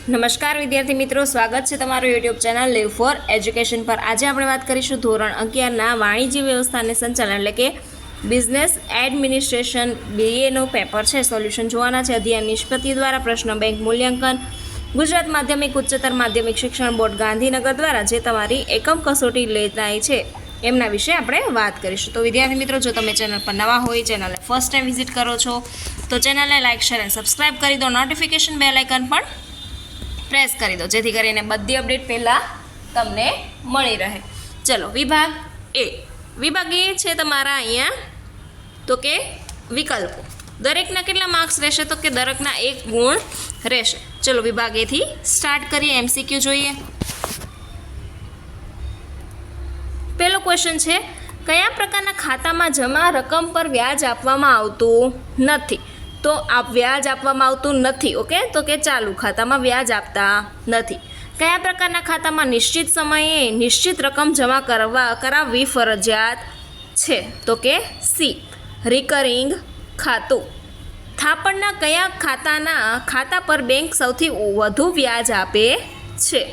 નમસ્કાર વિદ્યાર્થી મિત્રો, સ્વાગત છે તમારું YouTube channel live for education પર। આજે આપણે વાત કરીશું ધોરણ 11ના વાણિજ્ય વ્યવસ્થા અને સંચાલન એટલે કે બિઝનેસ એડમિનિસ્ટ્રેશન BAનો પેપર છે, સોલ્યુશન જોવાના છે। અધ્યયન નિષ્પત્તિ દ્વારા પ્રશ્ન બેંક મૂલ્યાંકન ગુજરાત માધ્યમિક ઉચ્ચતર માધ્યમિક શિક્ષણ બોર્ડ ગાંધીનગર દ્વારા જે તમારી એકમ કસોટી લેનાઈ છે એમના વિશે આપણે વાત કરીશું। તો વિદ્યાર્થી મિત્રો, જો તમે ચેનલ પર નવા હોય, ચેનલને ફર્સ્ટ ટાઈમ વિઝિટ કરો છો તો ચેનલને લાઇક શેર અને સબસ્ક્રાઈબ કરી દો। નોટિફિકેશન બેલ આઇકન પણ પ્રેસ કરી દો જેથી કરીને બધી અપડેટ પહેલાં તમને મળી રહે। ચલો, વિભાગ એ છે તમારા અહીંયા તો કે વિકલ્પો। દરેકના કેટલા માર્ક્સ રહેશે તો કે દરેકના 1 ગુણ રહેશે। ચલો, વિભાગ એથી સ્ટાર્ટ કરીએ। MCQ જોઈએ। પહેલો ક્વેશ્ચન છે, કયા પ્રકારના ખાતામાં જમા રકમ પર વ્યાજ આપવામાં આવતું નથી? તો આ વ્યાજ આપવામાં આવતું નથી, ઓકે, તો કે ચાલુ ખાતામાં વ્યાજ આપતા નથી। કયા પ્રકારના ખાતામાં નિશ્ચિત સમયે નિશ્ચિત રકમ જમા કરાવવી ફરજિયાત છે? તો કે સી, રિકરિંગ ખાતું। થાપણના કયા ખાતા પર બેંક સૌથી વધુ વ્યાજ આપે છે?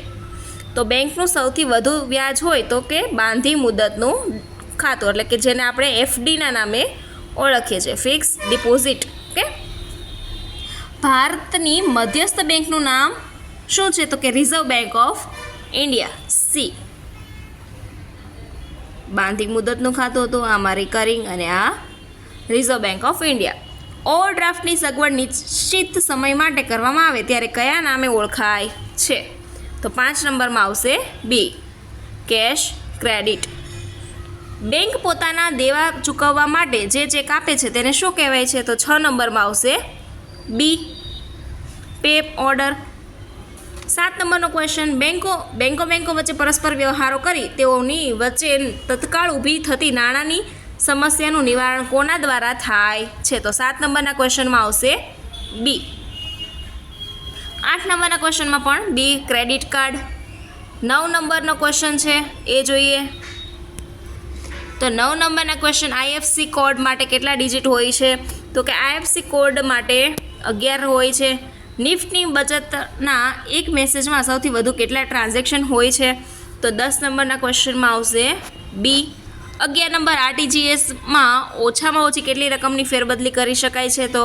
તો બેંકનું સૌથી વધુ વ્યાજ હોય તો કે બાંધી મુદતનું ખાતું, એટલે કે જેને આપણે FDના નામે ઓળખીએ છીએ, ફિક્સ ડિપોઝિટ। ઓકે, ભારતની મધ્યસ્થ બેંકનું નામ શું છે? તો કે reserve bank of India, C. બાંધી મુદતનું ખાતું હતું, આમાં રિકરિંગ અને આ રિઝર્વ બેંક ઓફ ઇન્ડિયા। ઓવરડ્રાફ્ટની સગવડ નિશ્ચિત સમય માટે કરવામાં આવે ત્યારે કયા નામે ઓળખાય છે? તો 5 નંબરમાં આવશે બી, કેશ ક્રેડિટ। બેંક પોતાના દેવા ચૂકવવા માટે જે ચેક આપે છે તેને શું કહેવાય છે? તો 6 નંબરમાં આવશે બી, પે ઓર્ડર। 7 નંબરનો ક્વેશ્ચન, બેંકો વચ્ચે પરસ્પર વ્યવહારો કરી તેઓની વચ્ચે તત્કાળ ઊભી થતી નાણાંની સમસ્યાનું નિવારણ કોના દ્વારા થાય છે? તો 7 નંબરના ક્વેશ્ચનમાં આવશે બી। 8 નંબરના ક્વેશ્ચનમાં પણ બી, ક્રેડિટ કાર્ડ। 9 નંબરનો ક્વેશ્ચન છે એ જોઈએ તો 9 નંબરના ક્વેશ્ચન, IFSC કોડ માટે કેટલા ડિજિટ હોય છે? તો કે IFSC કોડ માટે 11 હોય છે। નિફ્ટની બચતના એક મેસેજમાં સૌથી વધુ કેટલા ટ્રાન્ઝેક્શન હોય છે? તો 10 નંબરના ક્વેશ્ચનમાં આવશે બી। 11 નંબર, RTGSમાં ઓછામાં ઓછી કેટલી રકમની ફેરબદલી કરી શકાય છે? તો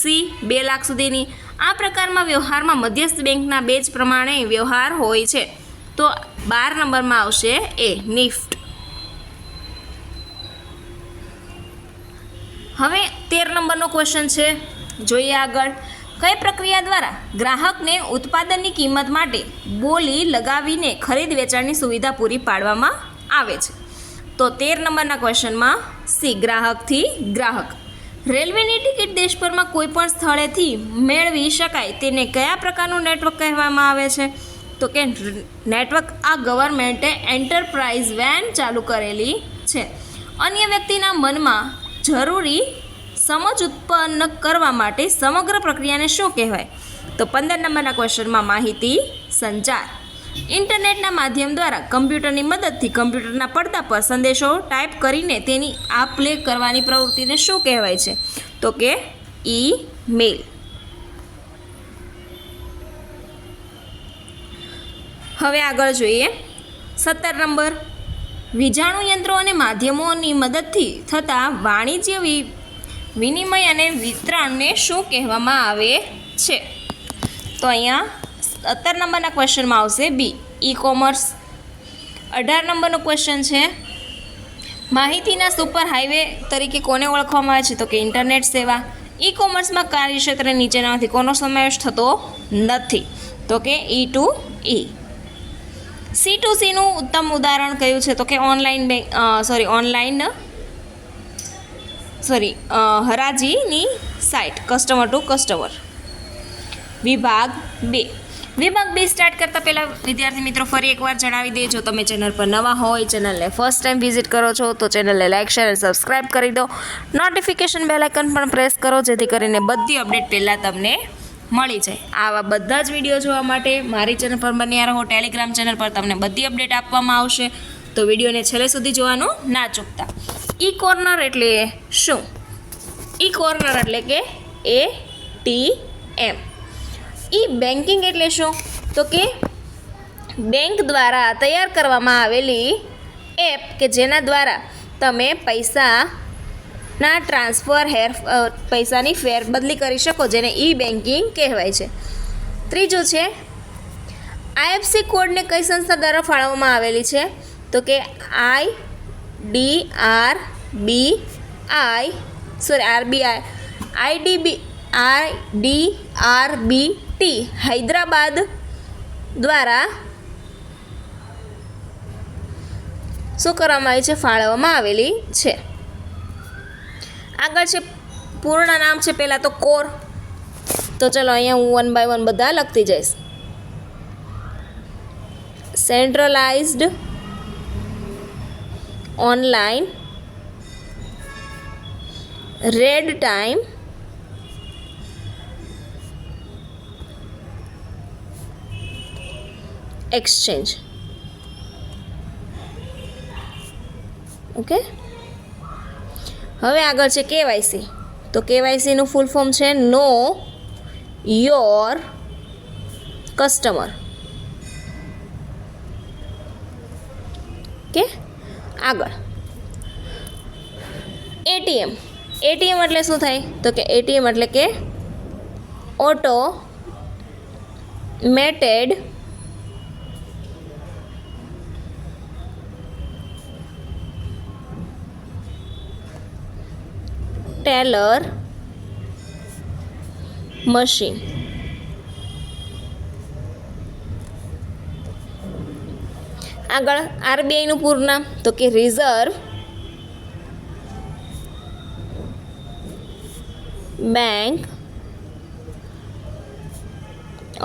સી, 2 લાખ સુધીની। આ પ્રકારમાં વ્યવહારમાં મધ્યસ્થ બેંકના બેચ પ્રમાણે વ્યવહાર હોય છે તો 12 નંબરમાં આવશે એ, નિફ્ટ। હવે 13 નંબરનો ક્વેશ્ચન છે, જોઈએ આગળ। કઈ પ્રક્રિયા દ્વારા ગ્રાહકને ઉત્પાદનની કિંમત માટે બોલી લગાવીને ખરીદ વેચાણની સુવિધા પૂરી પાડવામાં આવે છે? તો 13 નંબરના ક્વેશ્ચનમાં સી, ગ્રાહકથી ગ્રાહક। રેલવેની ટિકિટ દેશભરમાં કોઈપણ સ્થળેથી મેળવી શકાય તેને કયા પ્રકારનું નેટવર્ક કહેવામાં આવે છે? તો કે નેટવર્ક આ ગવર્મેન્ટે એન્ટરપ્રાઇઝ વેન ચાલુ કરેલી છે। અન્ય વ્યક્તિના મનમાં જરૂરી સમજ ઉત્પન્ન કરવા માટે સમગ્ર પ્રક્રિયાને શું કહેવાય? તો 15 નંબરના ક્વેશ્ચનમાં માહિતી સંચાર। ઇન્ટરનેટના માધ્યમ દ્વારા કમ્પ્યુટરની મદદથી કમ્પ્યુટરના પડદા પર સંદેશો ટાઈપ કરીને તેની આપ-લે કરવાની પ્રવૃત્તિને શું કહેવાય છે? તો કે ઈમેલ। હવે આગળ જોઈએ 17 નંબર, વીજાણુ યંત્રો અને માધ્યમોની મદદથી થતા વાણિજ્ય વિનિમય અને વિતરણને શું કહેવામાં આવે છે? તો અહીંયા 17 નંબરના ક્વેશ્ચનમાં આવશે બી, ઈ-કોમર્સ। 18 નંબરનો ક્વેશ્ચન છે, માહિતીના સુપર હાઈવે તરીકે કોને ઓળખવામાં આવે છે? તો કે ઇન્ટરનેટ સેવા। ઈ-કોમર્સમાં કાર્યક્ષેત્ર નીચેનામાંથી કોનો સમાવેશ થતો નથી? તો કે E2E। C2Cનું ઉત્તમ ઉદાહરણ કયું છે? તો કે હરાજીની સાઇટ, કસ્ટમર ટુ કસ્ટમર। વિભાગ 2 સ્ટાર્ટ કરતાં પહેલાં વિદ્યાર્થી મિત્રો ફરી એકવાર જણાવી દે, જો તમે ચેનલ પર નવા હોય, ચેનલને ફર્સ્ટ ટાઈમ વિઝિટ કરો છો તો ચેનલને લાઇક શેર અને સબસ્ક્રાઈબ કરી દો। નોટિફિકેશન બેલ આઇકન પણ પ્રેસ કરો જેથી કરીને બધી અપડેટ પહેલાં તમને મળી જાય। આવા બધા જ વિડીયો જોવા માટે મારી ચેનલ પર બન્યા રહો। ટેલિગ્રામ ચેનલ પર તમને બધી અપડેટ આપવામાં આવશે તો વિડીયોને છેલ્લે સુધી જોવાનું ના ચૂકતા। ઈ કોર્નર એટલે શું? ઈ કોર્નર એટલે કે ATM। ઈ બેન્કિંગ એટલે શું? તો કે બેંક દ્વારા તૈયાર કરવામાં આવેલી એપ કે જેના દ્વારા તમે પૈસાના ટ્રાન્સફર પૈસાની ફેરબદલી કરી શકો, જેને ઈ બેન્કિંગ કહેવાય છે. ત્રીજું છે આઈએફસી કોડને કઈ સંસ્થા દ્વારા ફાળવવામાં આવેલી છે? તો કે IDRBT હૈદરાબાદ દ્વારા શું કરવામાં આવી છે? ફાળવવામાં આવેલી છે. આગળ છે પૂર્ણ નામ છે પહેલાં તો કોર. તો ચલો અહીંયા હું 1 by 1 બધા લખતી જઈશ. Centralised online red time exchange. Okay, હવે આગળ છે કેવાયસી. તો કેવાયસીનું ફૂલ ફોર્મ છે નો યોર કસ્ટમર. ઓકે, આગળ એટીએમ. એટીએમ એટલે શું થાય? તો કે એટીએમ એટલે કે ઓટોમેટેડ ટેલર મશીન. આગળ આરબીઆઈનું પૂરું નામ. તો કે રિઝર્વ બેંક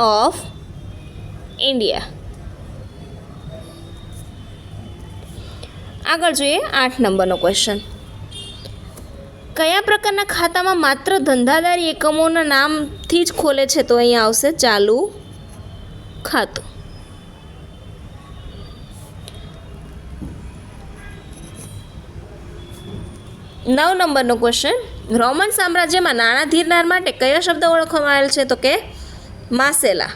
ઓફ ઇન્ડિયા. આગળ જોઈએ 8 નંબરનો ક્વેશ્ચન. કયા પ્રકારના ખાતામાં માત્ર ધંધાદારી એકમોના નામથી જ ખોલે છે? તો અહીંયા આવશે ચાલુ ખાતું. 9 નંબરનો ક્વેશ્ચન. રોમન સામ્રાજ્યમાં નાણાં ધીરનાર માટે કયો શબ્દ ઓળખવામાં આવેલ છે? તો કે માસેલા.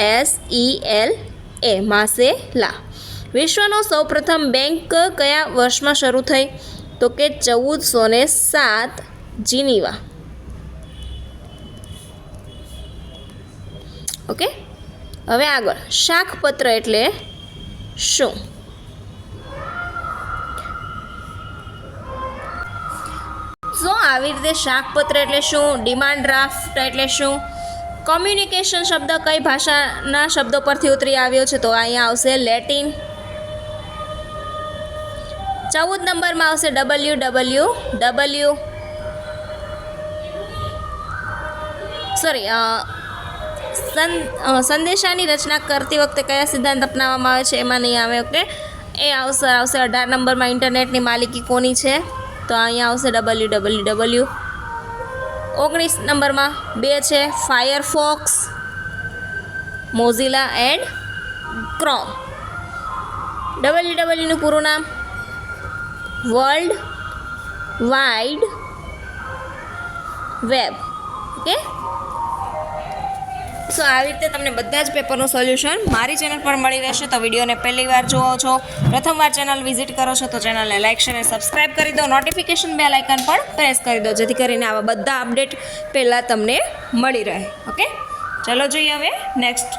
MASELA માસેલા. વિશ્વનો સૌપ્રથમ બેંક કયા વર્ષમાં શરૂ થઈ? તો કે 1407 જીનીવા. ઓકે, હવે આગળ શાખપત્ર એટલે શું? સો આવી રીતે શાખપત્ર એટલે શું? ડિમાન્ડ ડ્રાફ્ટ એટલે શું? કોમ્યુનિકેશન શબ્દ કઈ ભાષાના શબ્દો પરથી ઉતરી આવ્યો છે? તો અહીંયા આવશે લેટિન. 14 નંબરમાં આવશે WWW. સંદેશાની રચના કરતી વખતે કયા સિદ્ધાંત અપનાવવામાં આવે છે? એમાં નહીં આવે. ઓકે, એ આવશે 18 નંબરમાં ઇન્ટરનેટની માલિકી કોની છે? તો અહીંયા આવશે WWW. 19 નંબરમાં 2 છે ફાયરફોક્સ, મોઝિલા એન્ડ ક્રોમ. WWWનું પૂરું નામ વર્લ્ડ વાઇડ વેબ. ઓકે, સો આવી રીતે તમને બધા જ પેપરનું સોલ્યુશન મારી ચેનલ પર મળી રહેશે. તો વિડીયોને પહેલી વાર જોવો છો, પ્રથમવાર ચેનલ વિઝિટ કરો છો તો ચેનલને લાઇક શેર અને સબસ્ક્રાઈબ કરી દો. નોટિફિકેશન બેલ આઇકન પણ પ્રેસ કરી દો, જેથી કરીને આવા બધા અપડેટ પહેલાં તમને મળી રહે. ઓકે, ચલો જોઈએ હવે નેક્સ્ટ